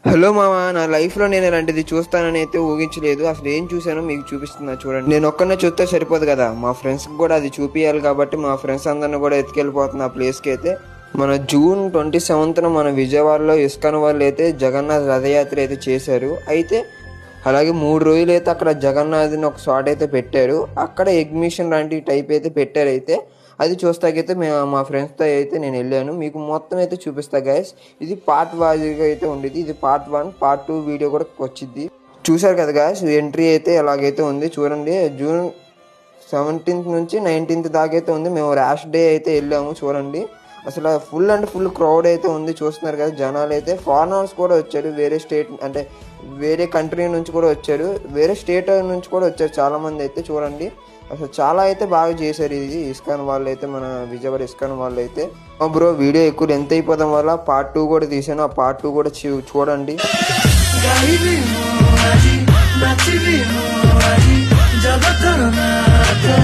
Hello మామ, నా లైఫ్లో నేను ఇలాంటిది చూస్తానని అయితే ఊహించలేదు. అసలు ఏం చూసానో మీకు చూపిస్తున్నా చూడండి. నేను ఒక్కనే చూస్తే సరిపోదు కదా, మా ఫ్రెండ్స్కి కూడా అది చూపించాలి. కాబట్టి మా ఫ్రెండ్స్ అందరిని కూడా ఎత్తుకెళ్ళిపోతున్నా ఆ ప్లేస్కి అయితే. మన జూన్ 27న మన విజయవాడలో ఇస్కాన్ వాళ్ళు అయితే జగన్నాథ్ రథయాత్ర అయితే చేశారు. అయితే అలాగే 3 రోజులు అయితే అక్కడ జగన్నాథ్ని ఒక షాట్ అయితే పెట్టారు. అక్కడ ఎగ్జిబిషన్ లాంటి టైప్ అయితే పెట్టారు. అయితే అది చూస్తాకైతే మేము మా ఫ్రెండ్స్తో అయితే నేను వెళ్ళాను. మీకు మొత్తం అయితే చూపిస్తా గైస్. ఇది పార్ట్ వారీగా అయితే ఉండేది. ఇది పార్ట్ 1, పార్ట్ 2 వీడియో కూడా వచ్చింది. చూసారు కదా గైస్, ఎంట్రీ అయితే ఎలాగైతే ఉంది చూడండి. జూన్ 17th నుంచి 19th దాకా అయితే ఉంది. మేము ర్యాష్ డే అయితే వెళ్ళాము చూడండి. అసలు ఫుల్ అండ్ ఫుల్ క్రౌడ్ అయితే ఉంది. చూస్తున్నారు కదా, జనాలు అయితే ఫారినర్స్ కూడా వచ్చారు. వేరే స్టేట్ అంటే వేరే కంట్రీ నుంచి కూడా వచ్చారు, వేరే స్టేట్ నుంచి కూడా వచ్చారు చాలామంది అయితే. చూడండి అసలు చాలా అయితే బాగా చేశారు ఇది ఇస్కాన్ వాళ్ళు అయితే, మన విజయవాడ ఇస్కాన్ వాళ్ళు అయితే. బ్రో వీడియో ఎక్కువ లెంత్ అయిపోవడం వల్ల పార్ట్ 2 కూడా తీసాను. ఆ పార్ట్ 2 కూడా చూడండి.